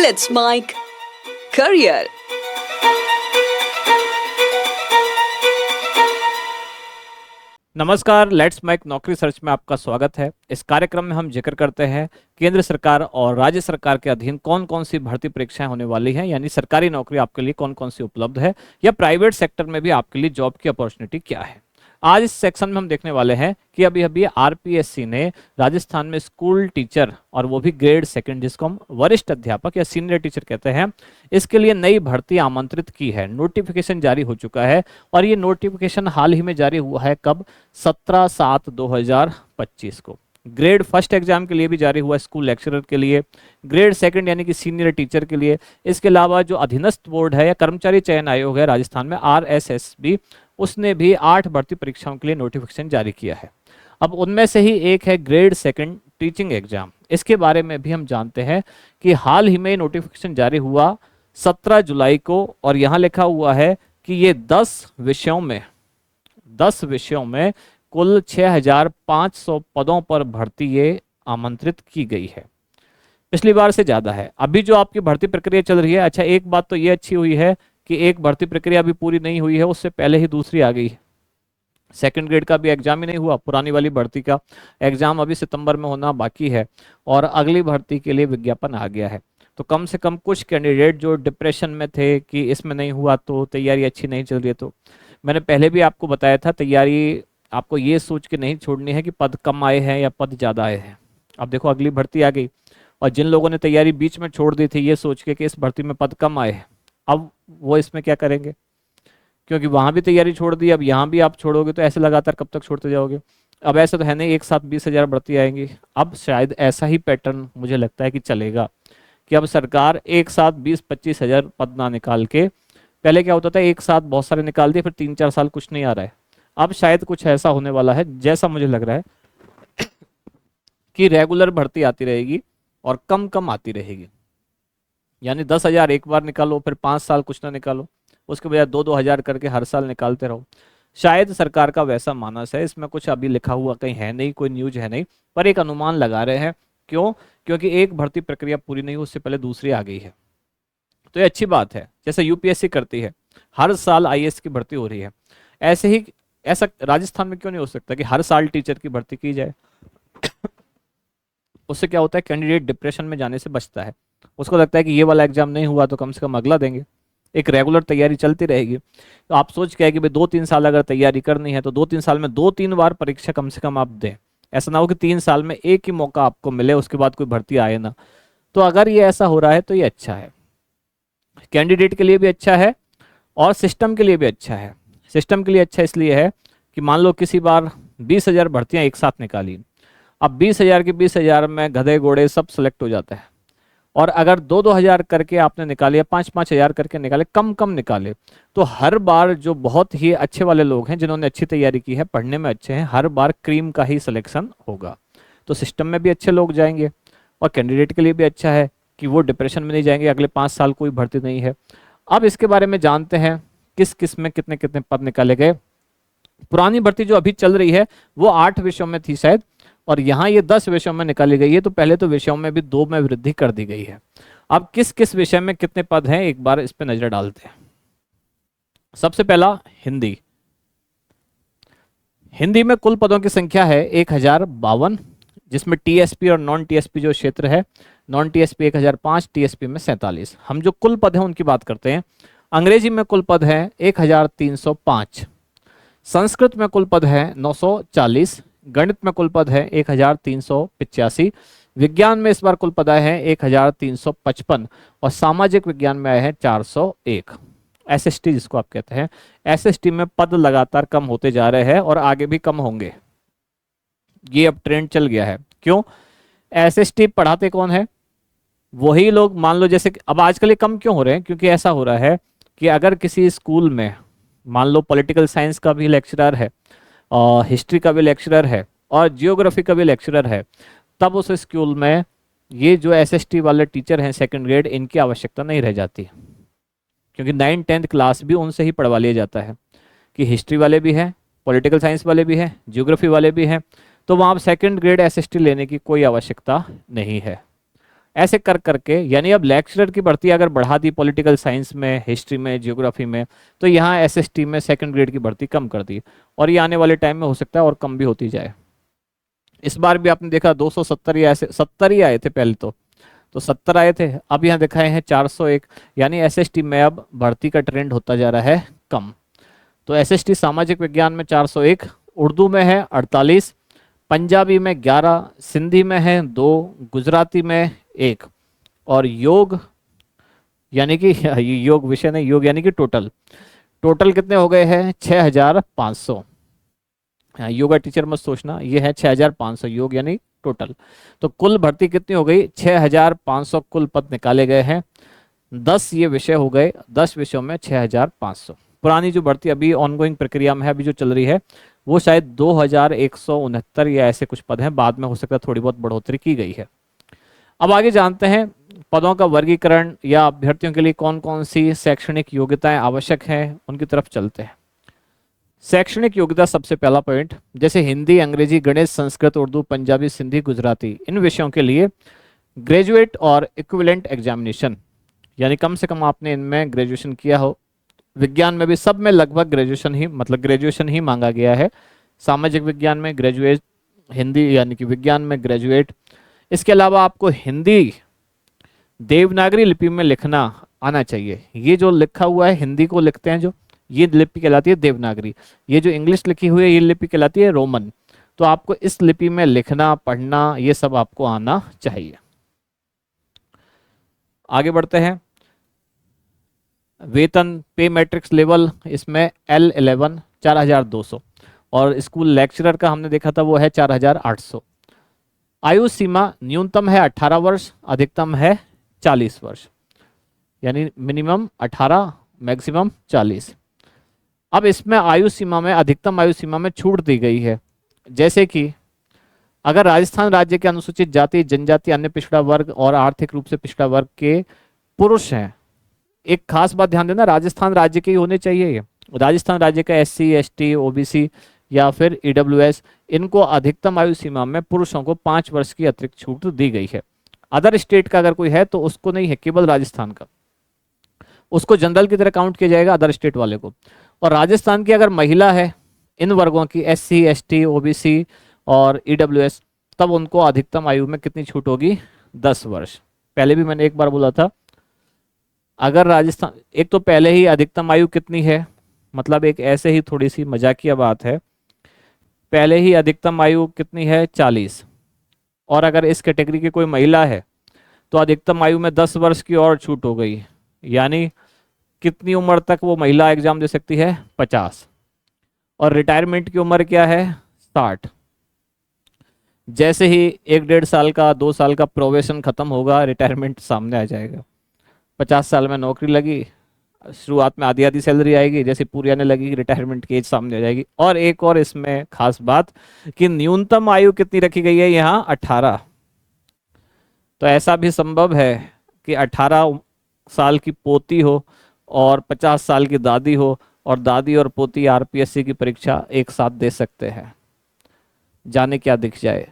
Let's Mike Career. नमस्कार, let's make नौकरी search में आपका स्वागत है। इस कार्यक्रम में हम जिक्र करते हैं केंद्र सरकार और राज्य सरकार के अधीन कौन कौन सी भर्ती परीक्षाएं होने वाली हैं, यानी सरकारी नौकरी आपके लिए कौन कौन सी उपलब्ध है या प्राइवेट सेक्टर में भी आपके लिए जॉब की अपॉर्चुनिटी क्या है। आज इस सेक्शन में हम देखने वाले हैं कि अभी अभी आरपीएससी ने राजस्थान में स्कूल टीचर और वो भी ग्रेड सेकंड, जिसको हम वरिष्ठ अध्यापक या सीनियर टीचर कहते हैं, इसके लिए नई भर्ती आमंत्रित की है। नोटिफिकेशन जारी हो चुका है और ये नोटिफिकेशन हाल ही में जारी हुआ है। कब? 17/7/2025 को। ग्रेड फर्स्ट एग्जाम के लिए भी जारी हुआ है, स्कूल लेक्चरर के लिए, ग्रेड सेकंड यानी कि सीनियर टीचर के लिए। इसके अलावा जो अधीनस्थ बोर्ड है या कर्मचारी चयन आयोग है राजस्थान में, आरएसएसबी, उसने भी 8 भर्ती परीक्षाओं के लिए नोटिफिकेशन जारी किया है। अब उनमें से ही एक है ग्रेड सेकंड टीचिंग एग्जाम। इसके बारे में भी हम जानते हैं कि हाल ही में नोटिफिकेशन जारी हुआ 17 जुलाई को, और यहाँ लिखा हुआ है कि ये 10 विषयों में कुल 6500 पदों पर भर्ती ये आमंत्रित की गई है। पिछली बार से ज़्यादा है। अभी जो आपकी भर्ती प्रक्रिया चल रही है, अच्छा एक बात तो ये अच्छी हुई है कि एक भर्ती प्रक्रिया अभी पूरी नहीं हुई है, उससे पहले ही दूसरी आ गई है। सेकंड ग्रेड का भी एग्जाम ही नहीं हुआ, पुरानी वाली भर्ती का एग्जाम अभी सितंबर में होना बाकी है और अगली भर्ती के लिए विज्ञापन आ गया है। तो कम से कम कुछ कैंडिडेट जो डिप्रेशन में थे कि इसमें नहीं हुआ तो तैयारी अच्छी नहीं चल रही है, तो मैंने पहले भी आपको बताया था तैयारी आपको ये सोच के नहीं छोड़नी है कि पद कम आए हैं या पद ज़्यादा आए हैं। अब देखो अगली भर्ती आ गई और जिन लोगों ने तैयारी बीच में छोड़ दी थी ये सोच के कि इस भर्ती में पद कम आए हैं, अब वो इसमें क्या करेंगे, क्योंकि वहाँ भी तैयारी छोड़ दी, अब यहाँ भी आप छोड़ोगे तो ऐसे लगातार कब तक छोड़ते जाओगे। अब ऐसा तो है नहीं एक साथ 20,000 भर्ती आएंगी। अब शायद ऐसा ही पैटर्न मुझे लगता है कि चलेगा कि अब सरकार एक साथ 20-25 हज़ार पद ना निकाल के, पहले क्या होता था एक साथ बहुत सारे निकाल दिए फिर 3-4 साल कुछ नहीं आ रहा है। अब शायद कुछ ऐसा होने वाला है, जैसा मुझे लग रहा है कि रेगुलर भर्ती आती रहेगी और कम कम आती रहेगी, यानी 10,000 एक बार निकालो फिर 5 साल कुछ ना निकालो, उसके बजाय 2-2 हज़ार करके हर साल निकालते रहो। शायद सरकार का वैसा मानस है। इसमें कुछ अभी लिखा हुआ कहीं है नहीं, कोई न्यूज है नहीं, पर एक अनुमान लगा रहे हैं। क्यों? क्योंकि एक भर्ती प्रक्रिया पूरी नहीं हुई, उससे पहले दूसरी आ गई है। तो ये अच्छी बात है। जैसे यूपीएससी करती है, हर साल आईएएस की भर्ती हो रही है, ऐसे ही ऐसा राजस्थान में क्यों नहीं हो सकता कि हर साल टीचर की भर्ती की जाए। उससे क्या होता है, कैंडिडेट डिप्रेशन में जाने से बचता है। उसको लगता है कि ये वाला एग्जाम नहीं हुआ तो कम से कम अगला देंगे, एक रेगुलर तैयारी चलती रहेगी। तो आप सोच के कि भाई 2-3 साल अगर तैयारी करनी है तो 2-3 साल में 2-3 बार परीक्षा कम से कम आप दें। ऐसा ना हो कि 3 साल में एक ही मौका आपको मिले, उसके बाद कोई भर्ती आए ना। तो अगर ये ऐसा हो रहा है तो ये अच्छा है, कैंडिडेट के लिए भी अच्छा है और सिस्टम के लिए भी अच्छा है। सिस्टम के लिए अच्छा इसलिए है कि मान लो किसी बार 20,000 भर्तियाँ एक साथ निकाली, अब 20,000 के 20,000 में गधे घोड़े सब सेलेक्ट हो जाते हैं, और अगर 2-2 हज़ार करके आपने निकाले, 5-5 हज़ार करके निकाले, कम कम निकाले, तो हर बार जो बहुत ही अच्छे वाले लोग हैं जिन्होंने अच्छी तैयारी की है, पढ़ने में अच्छे हैं, हर बार क्रीम का ही सिलेक्शन होगा। तो सिस्टम में भी अच्छे लोग जाएंगे और कैंडिडेट के लिए भी अच्छा है कि वो डिप्रेशन में नहीं जाएंगे, अगले 5 साल कोई भर्ती नहीं है। अब इसके बारे में जानते हैं किस किस में कितने कितने पद निकाले गए। पुरानी भर्ती जो अभी चल रही है वो 8 विषयों में थी शायद, और यहाँ ये 10 विषयों में निकाली गई है। तो पहले तो विषयों में भी 2 में वृद्धि कर दी गई है। अब किस किस विषय में कितने पद हैं एक बार इस पे नजर डालते हैं। सबसे पहला हिंदी। हिंदी में कुल पदों की संख्या है 1052, जिसमें टीएसपी और नॉन टीएसपी जो क्षेत्र है, नॉन टीएसपी 1005, टीएसपी में 47। हम जो कुल पद हैं उनकी बात करते हैं। अंग्रेजी में कुल पद है 1305, संस्कृत में कुल पद है 940, गणित में कुल पद है 1385, विज्ञान में इस बार कुल पद आए हैं 1355, और सामाजिक विज्ञान में आए हैं 401। एसएसटी जिसको आप कहते हैं, एसएसटी में पद लगातार कम होते जा रहे हैं और आगे भी कम होंगे। ये अब ट्रेंड चल गया है। क्यों? एसएसटी पढ़ाते कौन है? वही लोग। मान लो जैसे अब आजकल ये कम क्यों हो रहे हैं, क्योंकि ऐसा हो रहा है कि अगर किसी स्कूल में मान लो पॉलिटिकल साइंस का भी लेक्चरर है और हिस्ट्री का भी लेक्चरर है और जियोग्राफी का भी लेक्चरर है, तब उस स्कूल में ये जो एसएसटी वाले टीचर हैं सेकंड ग्रेड, इनकी आवश्यकता नहीं रह जाती, क्योंकि 9th-10th क्लास भी उनसे ही पढ़वा लिया जाता है कि हिस्ट्री वाले भी हैं, पॉलिटिकल साइंस वाले भी हैं, जियोग्राफी वाले भी हैं। तो वहाँ सेकंड ग्रेड एसएसटी लेने की कोई आवश्यकता नहीं है। ऐसे कर करके, यानी अब लेक्चरर की भर्ती अगर बढ़ा दी पॉलिटिकल साइंस में, हिस्ट्री में, जियोग्राफी में, तो यहाँ एसएसटी में सेकंड ग्रेड की भर्ती कम कर दी, और ये आने वाले टाइम में हो सकता है और कम भी होती जाए। इस बार भी आपने देखा 270 या ऐसे 70 ही आए थे पहले तो 70 आए थे, अब यहाँ दिखाए हैं 401, यानी एसएसटी में अब भर्ती का ट्रेंड होता जा रहा है कम। तो एसएसटी सामाजिक विज्ञान में 401, उर्दू में है 48, पंजाबी में 11, सिंधी में है 2, गुजराती में 1, और योग यानी कि ये योग विषय नहीं, योग यानी कि टोटल कितने हो गए हैं 6500। योगा टीचर मत सोचना, ये है 6500 योग यानी टोटल। तो कुल भर्ती कितनी हो गई 6500 कुल पद निकाले गए हैं, 10 ये विषय हो गए, 10 विषयों में 6500। पुरानी जो भर्ती अभी ऑनगोइंग प्रक्रिया में है, अभी जो चल रही है, वो शायद 2169 या ऐसे कुछ पद हैं, बाद में हो सकता है थोड़ी बहुत बढ़ोतरी की गई है। अब आगे जानते हैं पदों का वर्गीकरण या अभ्यर्थियों के लिए कौन कौन सी शैक्षणिक योग्यताएं आवश्यक हैं, उनकी तरफ चलते हैं। शैक्षणिक योग्यता सबसे पहला पॉइंट, जैसे हिंदी, अंग्रेजी, गणित, संस्कृत, उर्दू, पंजाबी, सिंधी, गुजराती, इन विषयों के लिए ग्रेजुएट और इक्विवेलेंट एग्जामिनेशन, यानी कम से कम आपने इनमें ग्रेजुएशन किया हो। विज्ञान में भी सब में लगभग ग्रेजुएशन ही मांगा गया है। सामाजिक विज्ञान में ग्रेजुएट, हिंदी यानी कि विज्ञान में ग्रेजुएट। इसके अलावा आपको हिंदी देवनागरी लिपि में लिखना आना चाहिए। ये जो लिखा हुआ है हिंदी को लिखते हैं जो, ये लिपि कहलाती है देवनागरी। ये जो इंग्लिश लिखी हुई है ये लिपि कहलाती है रोमन। तो आपको इस लिपि में लिखना, पढ़ना, ये सब आपको आना चाहिए। आगे बढ़ते हैं। वेतन पे मैट्रिक्स लेवल, इसमें L11 4200, और स्कूल लेक्चरर का हमने देखा था वो है 4800। आयु सीमा न्यूनतम है 18 वर्ष, अधिकतम है 40 वर्ष, यानी मिनिमम 18, मैक्सिमम 40। अब इसमें आयु सीमा में, अधिकतम आयु सीमा में छूट दी गई है, जैसे कि अगर राजस्थान राज्य के अनुसूचित जाति, जनजाति, अन्य पिछड़ा वर्ग और आर्थिक रूप से पिछड़ा वर्ग के पुरुष हैं, एक खास बात ध्यान देना, राजस्थान राज्य के ही होने चाहिए ये। राजस्थान राज्य का SC, ST, OBC या फिर EWS, इनको अधिकतम आयु सीमा में पुरुषों को 5 वर्ष की अतिरिक्त छूट दी गई है। अदर स्टेट का अगर कोई है तो उसको नहीं है, केवल राजस्थान का, उसको जनरल की तरह काउंट किया जाएगा, अदर स्टेट वाले को। और राजस्थान की अगर महिला है, इन वर्गों की SC, ST, OBC और EWS, तब उनको अधिकतम आयु में कितनी छूट होगी 10 वर्ष। पहले भी मैंने एक बार बोला था, अगर राजस्थान, एक तो पहले ही अधिकतम आयु कितनी है, मतलब एक ऐसे ही थोड़ी सी मजाकिया बात है, पहले ही अधिकतम आयु कितनी है 40, और अगर इस कैटेगरी की कोई महिला है तो अधिकतम आयु में 10 वर्ष की और छूट हो गई, यानी कितनी उम्र तक वो महिला एग्जाम दे सकती है 50, और रिटायरमेंट की उम्र क्या है 60। जैसे ही 1-1.5 साल का, 2 साल का प्रोबेशन खत्म होगा, रिटायरमेंट सामने आ जाएगा। 50 साल में नौकरी लगी, शुरुआत में आधी आधी सैलरी आएगी, जैसे पूरी आने लगेगी रिटायरमेंट की एज सामने आ जाएगी। और एक और इसमें खास बात कि न्यूनतम आयु कितनी रखी गई है यहाँ 18। तो ऐसा भी संभव है कि 18 साल की पोती हो और 50 साल की दादी हो, और दादी और पोती RPSC की परीक्षा एक साथ दे सकते हैं, जाने क्या दिख जाए।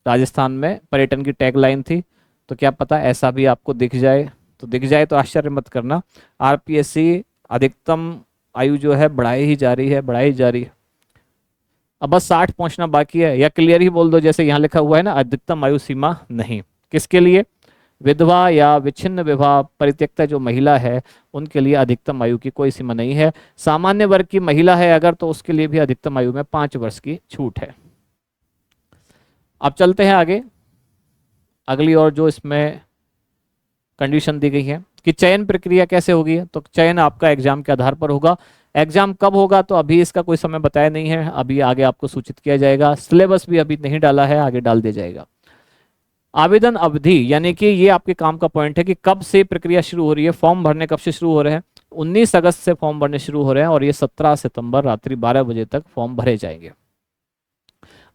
राजस्थान में पर्यटन की टैगलाइन थी, तो क्या पता ऐसा भी आपको दिख जाए। तो दिख जाए तो आश्चर्य मत करना, RPSC अधिकतम आयु जो है बढ़ाई ही जा रही है। अब बस 60 पहुंचना बाकी है, या क्लियर ही बोल दो जैसे यहाँ लिखा हुआ है ना, अधिकतम आयु सीमा नहीं। किसके लिए? विधवा या विच्छिन्न विवाह परित्यक्ता जो महिला है उनके लिए अधिकतम आयु की कोई सीमा नहीं है। सामान्य वर्ग की महिला है अगर, तो उसके लिए भी अधिकतम आयु में 5 वर्ष की छूट है। अब चलते हैं आगे, अगली और जो इसमें कंडीशन दी गई है कि चयन प्रक्रिया कैसे होगी। तो चयन आपका एग्जाम के आधार पर होगा। एग्जाम कब होगा तो अभी इसका कोई समय बताया नहीं है, अभी आगे आपको सूचित किया जाएगा। सिलेबस भी अभी नहीं डाला है, आगे डाल दिया जाएगा। आवेदन अवधि, यानी कि ये आपके काम का पॉइंट है कि कब से प्रक्रिया शुरू हो रही है, फॉर्म भरने कब से शुरू हो रहे हैं। 19 अगस्त से फॉर्म भरने शुरू हो रहे हैं और ये 17 सितंबर रात्रि 12 बजे तक फॉर्म भरे जाएंगे।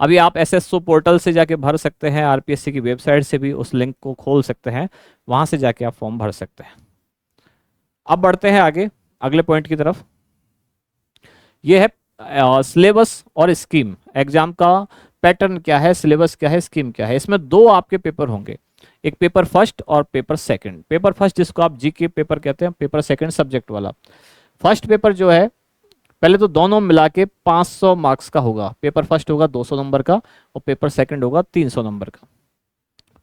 अभी आप SSO पोर्टल से जाके भर सकते हैं, RPSC की वेबसाइट से भी उस लिंक को खोल सकते हैं, वहां से जाके आप फॉर्म भर सकते हैं। अब बढ़ते हैं आगे अगले पॉइंट की तरफ। ये है सिलेबस और स्कीम। एग्जाम का पैटर्न क्या है, सिलेबस क्या है, स्कीम क्या है। इसमें 2 आपके पेपर होंगे। एक पेपर फर्स्ट और पेपर सेकंड। पेपर फर्स्ट जिसको आप जी के पेपर कहते हैं, पेपर सेकंड सब्जेक्ट वाला। फर्स्ट पेपर जो है पहले तो दोनों मिला के 500 मार्क्स का होगा। पेपर फर्स्ट होगा 200 नंबर का और पेपर सेकंड होगा 300 नंबर का।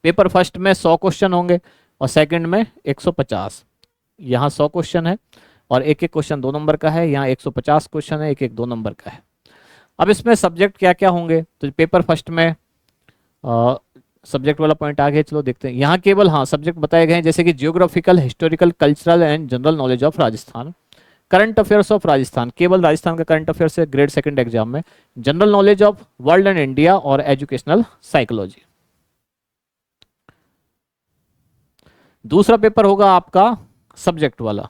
पेपर फर्स्ट में 100 क्वेश्चन होंगे और सेकंड में 150। यहाँ 100 क्वेश्चन है और एक एक क्वेश्चन 2 नंबर का है, यहाँ 150 क्वेश्चन है, एक एक 2 नंबर का है। अब इसमें सब्जेक्ट क्या क्या होंगे, तो पेपर फर्स्ट में सब्जेक्ट वाला पॉइंट आ गया, चलो देखते हैं। यहाँ केवल हाँ सब्जेक्ट बताए गए हैं, जैसे कि geographical, historical, cultural and general knowledge of Rajasthan, current affairs of Rajasthan, केवल राजस्थान का करंट अफेयर्स है ग्रेड सेकंड एग्जाम में, general knowledge of world and India और एजुकेशनल साइकोलॉजी। दूसरा पेपर होगा आपका सब्जेक्ट वाला।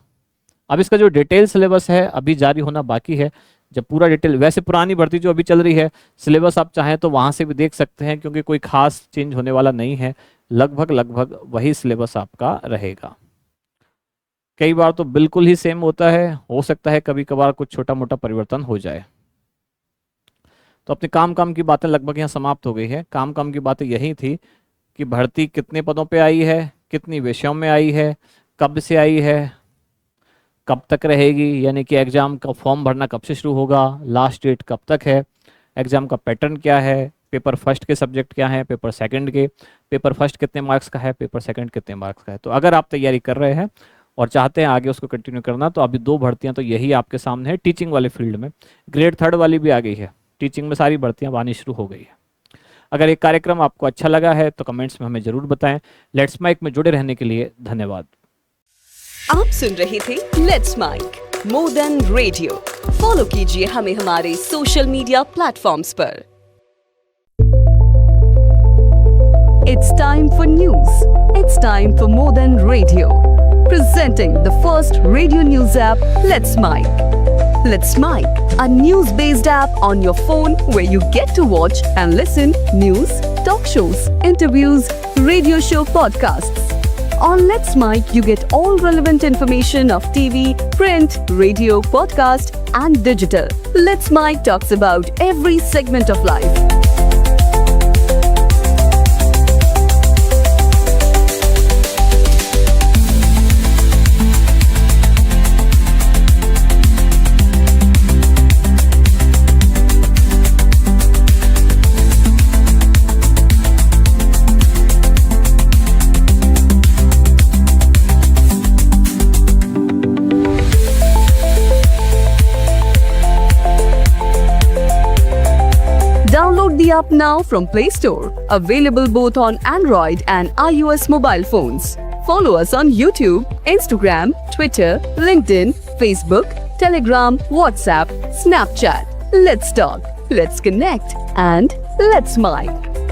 अब इसका जो डिटेल सिलेबस है अभी जारी होना बाकी है। जब पूरा डिटेल, वैसे पुरानी भर्ती जो अभी चल रही है, सिलेबस आप चाहें तो वहां से भी देख सकते हैं, क्योंकि कोई खास चेंज होने वाला नहीं है, लगभग वही सिलेबस आपका रहेगा। कई बार तो बिल्कुल ही सेम होता है, हो सकता है कभी कभार कुछ छोटा मोटा परिवर्तन हो जाए। तो अपने काम की बातें लगभग यहाँ समाप्त हो गई है। काम की बातें यही थी कि भर्ती कितने पदों पे आई है, कितनी विषयों में आई है, कब से आई है, कब तक रहेगी, यानी कि एग्जाम का फॉर्म भरना कब से शुरू होगा, लास्ट डेट कब तक है, एग्जाम का पैटर्न क्या है, पेपर फर्स्ट के सब्जेक्ट क्या हैं, पेपर सेकंड के, पेपर फर्स्ट कितने मार्क्स का है, पेपर सेकंड कितने मार्क्स का है। तो अगर आप तैयारी कर रहे हैं और चाहते हैं आगे उसको कंटिन्यू करना, तो अभी 2 भर्तियां तो यही आपके सामने है टीचिंग वाले फील्ड में। ग्रेड 3 वाली भी आ गई है, टीचिंग में सारी भर्तियां आनी शुरू हो गई है। अगर ये कार्यक्रम आपको अच्छा लगा है तो कमेंट्स में हमें जरूर बताएं। लेट्स माइक में जुड़े रहने के लिए धन्यवाद। आप सुन रहे थे let's make more than radio. Follow कीजिए हमें हमारे सोशल मीडिया प्लेटफॉर्म्स पर। It's time for news. It's time for more than radio. Presenting the first radio news app, Let's Mic. Let's Mic, a news-based app on your phone where you get to watch and listen news, talk shows, interviews, radio show podcasts. On Let's Mic, you get all relevant information of TV, print, radio, podcast, and digital. Let's Mic talks about every segment of life. Download the app now from Play Store. Available both on Android and iOS mobile phones. Follow us on YouTube, Instagram, Twitter, LinkedIn, Facebook, Telegram, WhatsApp, Snapchat. Let's talk, let's connect, and let's mic.